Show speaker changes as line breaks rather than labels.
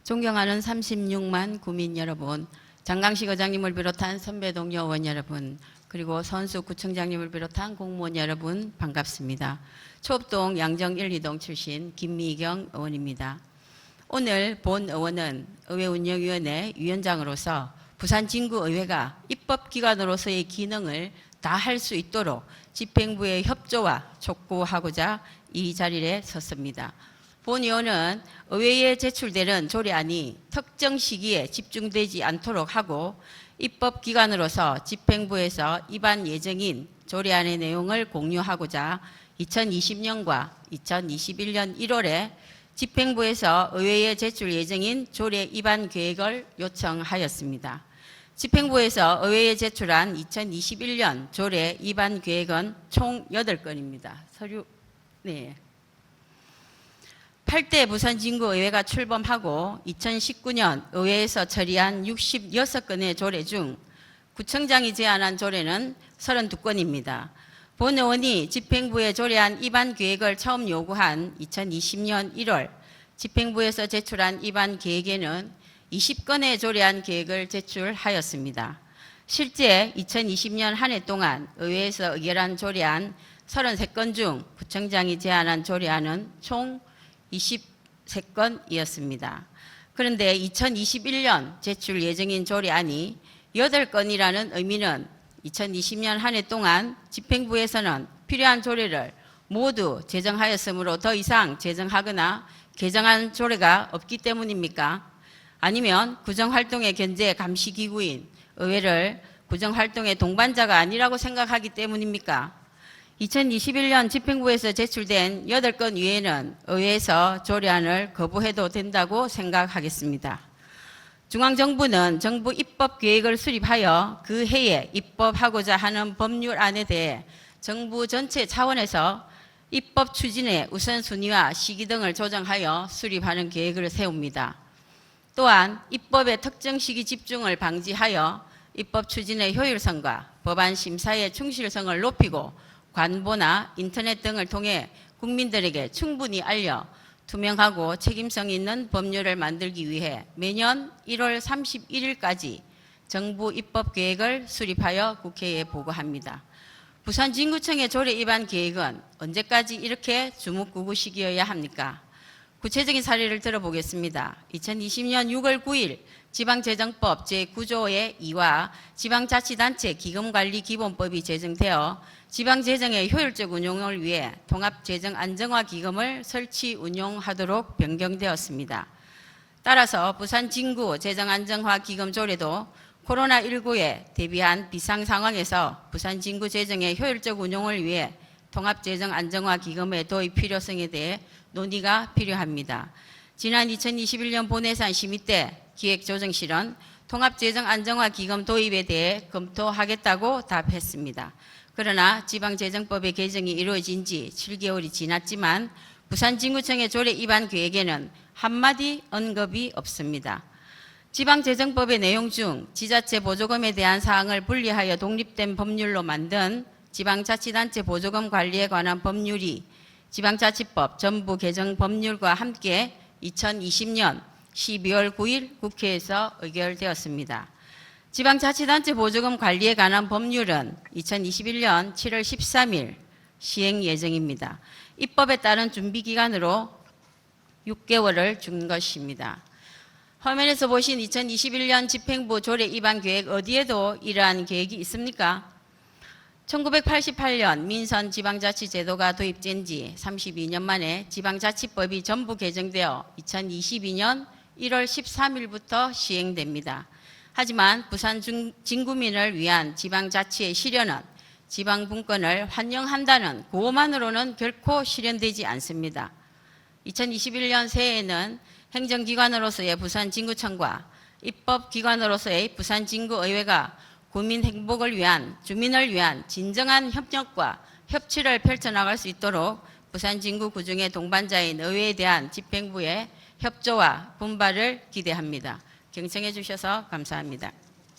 존경하는 36만 구민 여러분, 장강식 의장님을 비롯한 선배 동료 의원 여러분, 그리고 선수 구청장님을 비롯한 공무원 여러분 반갑습니다. 초읍동 양정 1, 2동 출신 김미경 의원입니다. 오늘 본 의원은 의회운영위원회 위원장으로서 부산진구의회가 입법기관으로서의 기능을 다할 수 있도록 집행부의 협조와 촉구하고자 이 자리에 섰습니다. 본 의원은 의회에 제출되는 조례안이 특정 시기에 집중되지 않도록 하고 입법기관으로서 집행부에서 입안 예정인 조례안의 내용을 공유하고자 2020년과 2021년 1월에 집행부에서 의회에 제출 예정인 조례 입안 계획을 요청하였습니다. 집행부에서 의회에 제출한 2021년 조례 입안 계획은 총 8건입니다. 서류, 네. 8대 부산진구의회가 출범하고 2019년 의회에서 처리한 66건의 조례 중 구청장이 제안한 조례는 32건입니다. 본 의원이 집행부에 조례안 입안 계획을 처음 요구한 2020년 1월 집행부에서 제출한 입안 계획에는 20건의 조례안 계획을 제출하였습니다. 실제 2020년 한 해 동안 의회에서 의결한 조례안 33건 중 구청장이 제안한 조례안은 총 23건이었습니다. 그런데 2021년 제출 예정인 조례안이 8건이라는 의미는 2020년 한 해 동안 집행부에서는 필요한 조례를 모두 제정하였으므로 더 이상 제정하거나 개정한 조례가 없기 때문입니까? 아니면 구정활동의 견제 감시기구인 의회를 구정활동의 동반자가 아니라고 생각하기 때문입니까? 2021년 집행부에서 제출된 8건 외에는 의회에서 조례안을 거부해도 된다고 생각하겠습니다. 중앙정부는 정부 입법계획을 수립하여 그 해에 입법하고자 하는 법률안에 대해 정부 전체 차원에서 입법 추진의 우선순위와 시기 등을 조정하여 수립하는 계획을 세웁니다. 또한 입법의 특정 시기 집중을 방지하여 입법 추진의 효율성과 법안 심사의 충실성을 높이고 관보나 인터넷 등을 통해 국민들에게 충분히 알려 투명하고 책임성 있는 법률을 만들기 위해 매년 1월 31일까지 정부 입법 계획을 수립하여 국회에 보고합니다. 부산진구청의 조례 입안 계획은 언제까지 이렇게 주묵구구식이어야 합니까? 구체적인 사례를 들어보겠습니다. 2020년 6월 9일 지방재정법 제9조의 2와 지방자치단체 기금관리기본법이 제정되어 지방재정의 효율적 운용을 위해 통합재정안정화기금을 설치 운용하도록 변경되었습니다. 따라서 부산진구 재정안정화기금 조례도 코로나19에 대비한 비상상황에서 부산진구 재정의 효율적 운용을 위해 통합재정안정화기금의 도입 필요성에 대해 논의가 필요합니다. 지난 2021년 본예산 심의 때 기획조정실은 통합재정안정화기금 도입에 대해 검토하겠다고 답했습니다. 그러나 지방재정법의 개정이 이루어진 지 7개월이 지났지만 부산진구청의 조례 입안 계획에는 한마디 언급이 없습니다. 지방재정법의 내용 중 지자체 보조금에 대한 사항을 분리하여 독립된 법률로 만든 지방자치단체 보조금 관리에 관한 법률이 지방자치법 전부 개정 법률과 함께 2020년 12월 9일 국회에서 의결되었습니다. 지방자치단체 보조금 관리에 관한 법률은 2021년 7월 13일 시행 예정입니다. 입법에 따른 준비기간으로 6개월을 준 것입니다. 화면에서 보신 2021년 집행부 조례 입안 계획 어디에도 이러한 계획이 있습니까? 1988년 민선 지방자치 제도가 도입된 지 32년 만에 지방자치법이 전부 개정되어 2022년 1월 13일부터 시행됩니다. 하지만 부산 진구민을 위한 지방자치의 실현은 지방분권을 환영한다는 구호만으로는 결코 실현되지 않습니다. 2021년 새해에는 행정기관으로서의 부산진구청과 입법기관으로서의 부산진구의회가 국민 행복을 위한, 주민을 위한 진정한 협력과 협치를 펼쳐나갈 수 있도록 부산진구 구중의 동반자인 의회에 대한 집행부의 협조와 분발을 기대합니다. 경청해 주셔서 감사합니다.